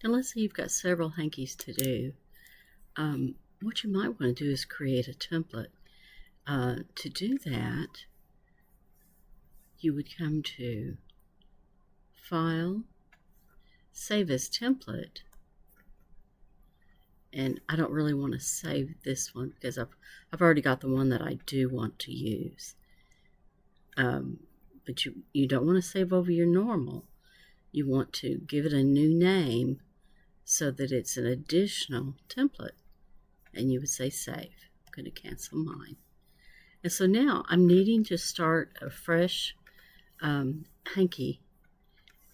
Now let's say you've got several hankies to do. What you might want to do is create a template. To do that, you would come to File, Save as Template, and I don't really want to save this one because I've already got the one that I do want to use. But you don't want to save over your normal. You want to give it a new name so that it's an additional template. And you would say save. I'm going to cancel mine. And so now I'm needing to start a fresh hanky.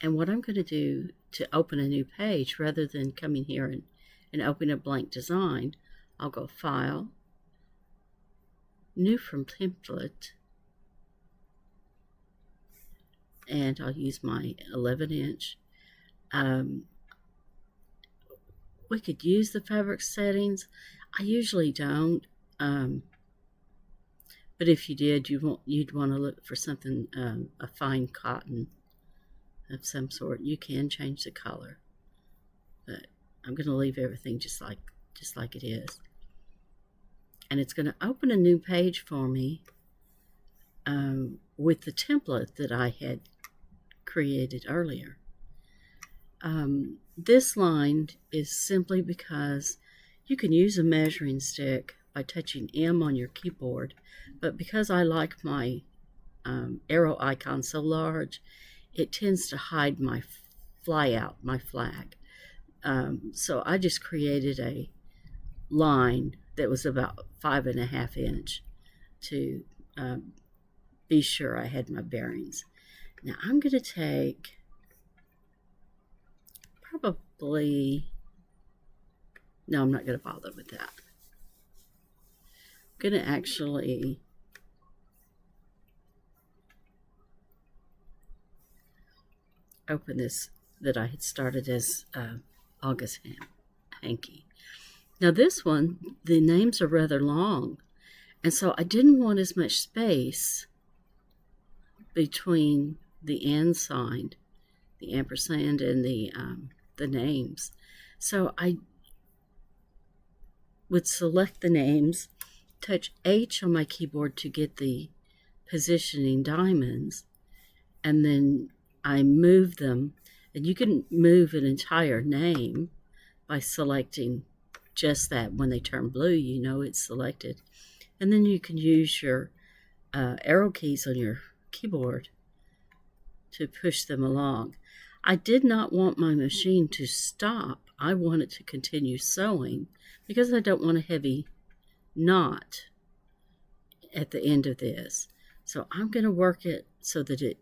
And what I'm going to do to open a new page, rather than coming here and open a blank design, I'll go File, New from Template, and I'll use my 11-inch. We could use the fabric settings. I usually don't, but if you did, you'd want to look for something, a fine cotton of some sort. You can change the color, but I'm going to leave everything just like it is. And it's going to open a new page for me with the template that I had created earlier. This line is simply because you can use a measuring stick by touching M on your keyboard, but because I like my arrow icon so large, it tends to hide my my flag. So I just created a line that was about 5.5 inch to be sure I had my bearings. Now I'm going to take probably, no, I'm not going to bother with that. I'm going to actually open this that I had started as August hanky. Now this one, the names are rather long, and so I didn't want as much space between the and sign, the ampersand, and the names. So I would select the names, touch H on my keyboard to get the positioning diamonds, and then I move them. And you can move an entire name by selecting just that. When they turn blue, you know it's selected. And then you can use your arrow keys on your keyboard to push them along. I did not want my machine to stop. I want it to continue sewing because I don't want a heavy knot at the end of this. So I'm going to work it so that it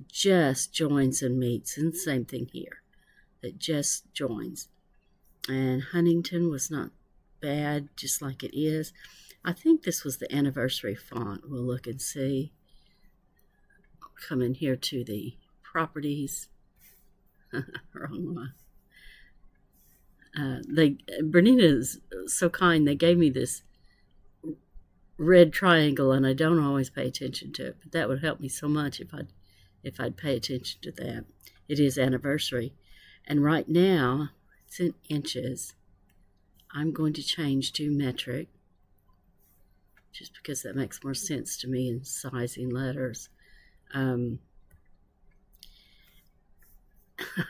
just joins and meets, and the same thing here. It just joins. And Huntington was not bad, just like it is. I think this was the anniversary font. We'll look and see. Come in here to the properties. Wrong one. Bernina is so kind. They gave me this red triangle, and I don't always pay attention to it, but that would help me so much if I'd pay attention to that. It is anniversary, and right now it's in inches. I'm going to change to metric, just because that makes more sense to me in sizing letters. I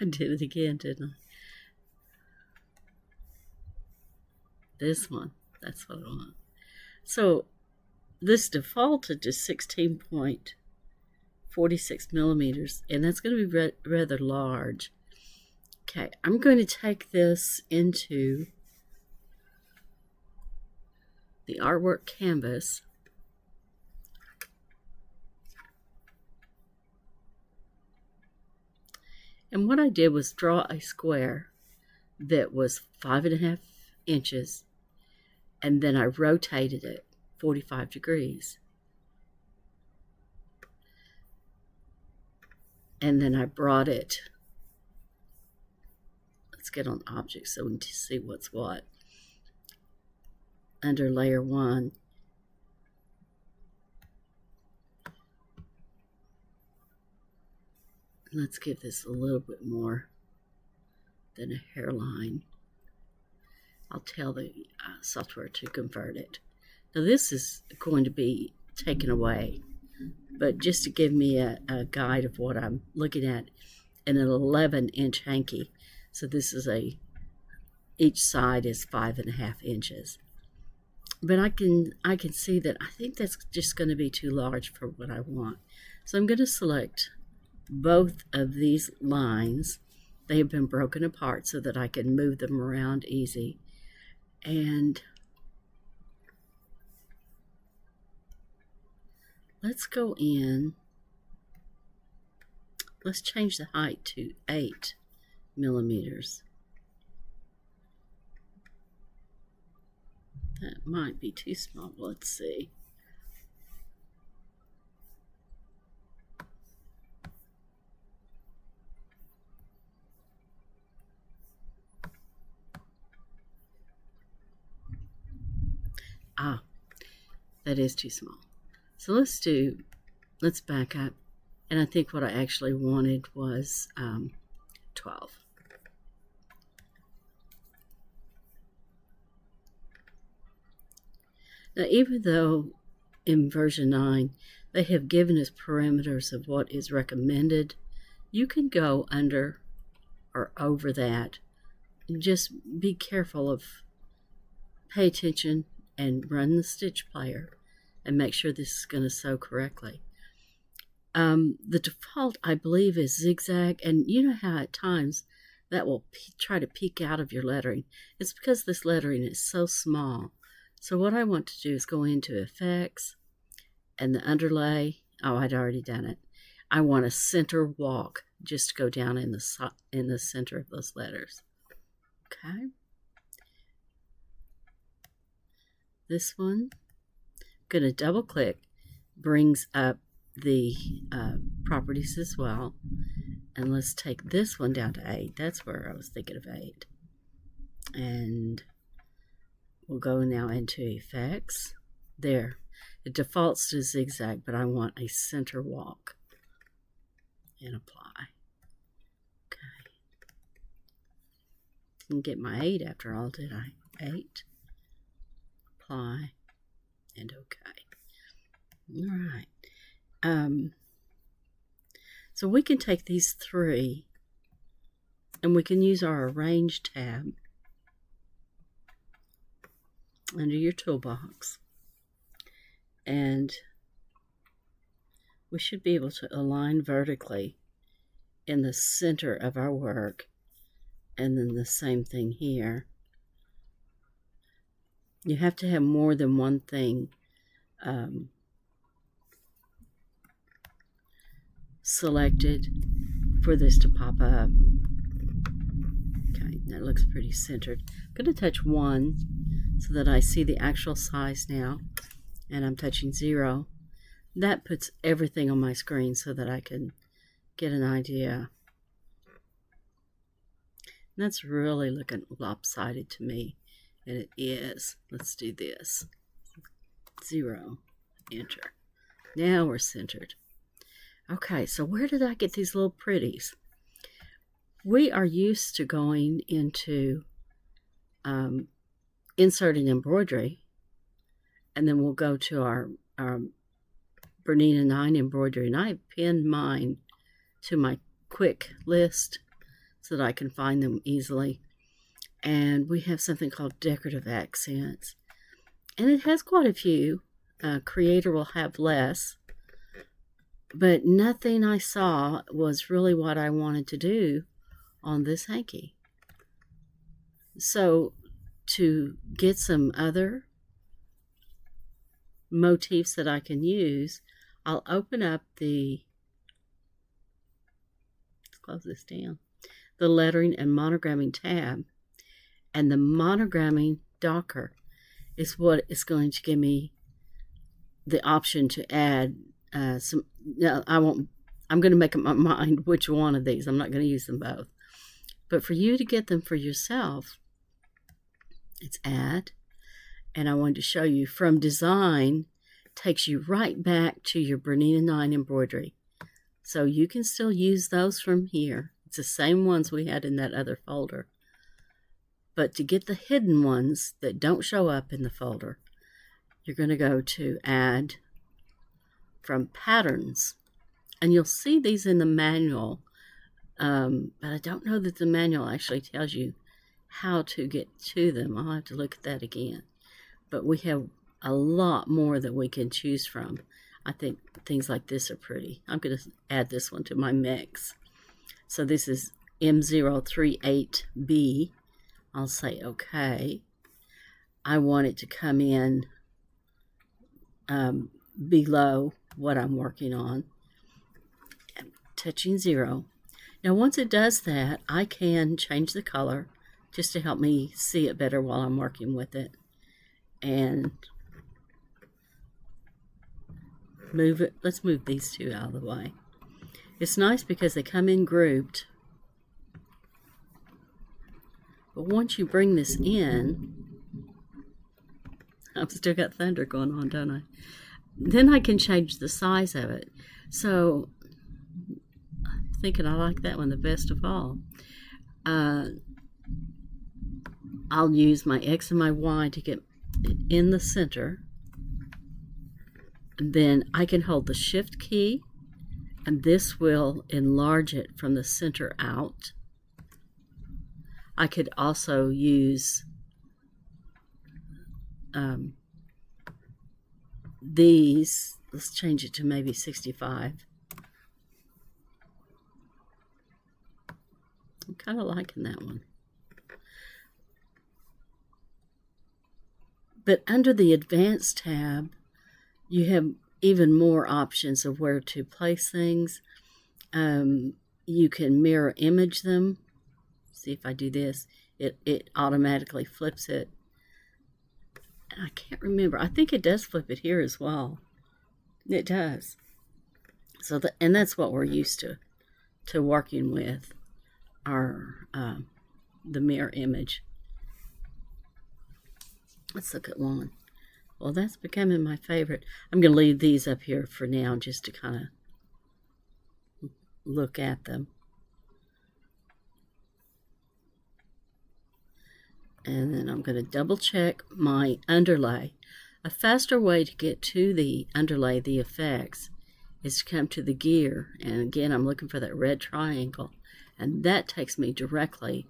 did it again, didn't I? This one, that's what I want. So this defaulted to 16.46 millimeters, and that's going to be rather large. Okay, I'm going to take this into the artwork canvas. And what I did was draw a square that was 5.5 inches, and then I rotated it 45 degrees. And then I brought it, let's get on objects so we can see what's what. Under layer 1, let's give this a little bit more than a hairline. I'll tell the software to convert it. Now this is going to be taken away, but just to give me a guide of what I'm looking at in an 11-inch hanky. So this is each side is 5.5 inches. But I can see that I think that's just going to be too large for what I want. So I'm going to select both of these lines. They have been broken apart so that I can move them around easy. And let's go in. Let's change the height to 8 millimeters. That might be too small. Let's see. That is too small. So let's back up. And I think what I actually wanted was 12. Now, even though in version 9 they have given us parameters of what is recommended, you can go under or over that. And just be careful of, pay attention and run the stitch player and make sure this is going to sew correctly. The default, I believe, is zigzag, and you know how at times that will try to peek out of your lettering. It's because this lettering is so small. So what I want to do is go into Effects and the Underlay. Oh, I'd already done it. I want a center walk, just to go down in the center of those letters. Okay. This one, I'm going to double click, brings up the properties as well. And let's take this one down to 8. That's where I was thinking of 8. And we'll go now into Effects. There. It defaults to zigzag, but I want a center walk. And apply. Okay. Didn't get my 8 after all, did I? 8. Apply. And okay. All right. So we can take these 3 and we can use our Arrange tab under your toolbox, and we should be able to align vertically in the center of our work, and then the same thing here. You have to have more than one thing selected for this to pop up. Okay, that looks pretty centered. I'm going to touch 1 so that I see the actual size now, and I'm touching 0. That puts everything on my screen so that I can get an idea. And that's really looking lopsided to me, and it is. Let's do this. 0, enter. Now we're centered. Okay, so where did I get these little pretties? We are used to going into Insert and Embroidery, and then we'll go to our Bernina 9 embroidery, and I pinned mine to my quick list so that I can find them easily. And we have something called Decorative Accents, and it has quite a few. Creator will have less, but nothing I saw was really what I wanted to do on this hanky. So to get some other motifs that I can use, I'll open up let's close this down, the Lettering and Monogramming tab, and the Monogramming Docker is what is going to give me the option to add some. No, I won't. I'm going to make up my mind which one of these. I'm not going to use them both. But for you to get them for yourself, it's Add. And I wanted to show you from Design, takes you right back to your Bernina 9 embroidery. So you can still use those from here. It's the same ones we had in that other folder. But to get the hidden ones that don't show up in the folder, you're going to go to Add from Patterns. And you'll see these in the manual, but I don't know that the manual actually tells you how to get to them. I'll have to look at that again. But we have a lot more that we can choose from. I think things like this are pretty. I'm going to add this one to my mix. So this is M038B. I'll say OK. I want it to come in below what I'm working on. I'm touching 0. Now once it does that, I can change the color just to help me see it better while I'm working with it. And move it. Let's move these two out of the way. It's nice because they come in grouped. But once you bring this in, I've still got thunder going on, don't I? Then I can change the size of it. So I'm thinking I like that one the best of all. I'll use my X and my Y to get it in the center. And then I can hold the Shift key, and this will enlarge it from the center out. I could also use these. Let's change it to maybe 65. I'm kind of liking that one. But under the Advanced tab, you have even more options of where to place things. You can mirror image them. See if I do this, it automatically flips it. I can't remember. I think it does flip it here as well. It does. So and that's what we're used to working with, our the mirror image. Let's look at one. Well, that's becoming my favorite. I'm going to leave these up here for now just to kind of look at them. And then I'm going to double check my underlay. A faster way to get to the underlay, the effects, is to come to the gear. And again, I'm looking for that red triangle. And that takes me directly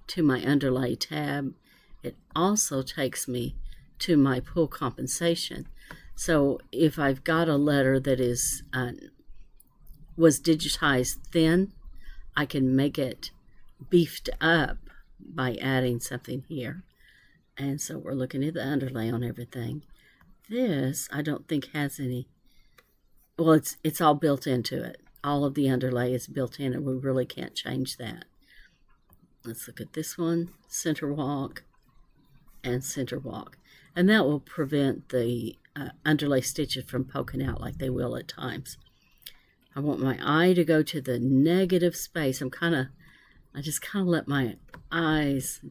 to my underlay tab. It also takes me to my pool compensation. So if I've got a letter that is was digitized thin, I can make it beefed up by adding something here. And so we're looking at the underlay on everything. This I don't think has any. Well, it's all built into it. All of the underlay is built in, and we really can't change that. Let's look at this one, center walk and center walk. And that will prevent the underlay stitches from poking out like they will at times. I want my eye to go to the negative space. I just kind of let my eyes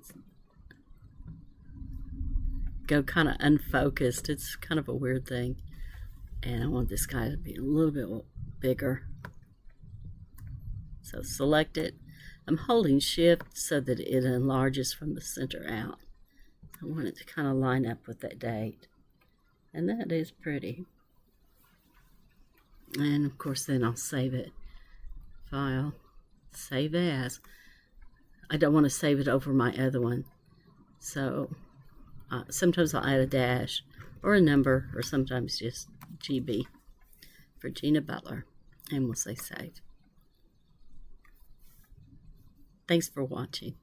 go kind of unfocused. It's kind of a weird thing. And I want this guy to be a little bit bigger. So select it. I'm holding Shift so that it enlarges from the center out. I want it to kind of line up with that date. And that is pretty. And of course then I'll save it. File, save as. I don't want to save it over my other one. So sometimes I'll add a dash or a number, or sometimes just GB for Gina Butler. And we'll say save. Thanks for watching.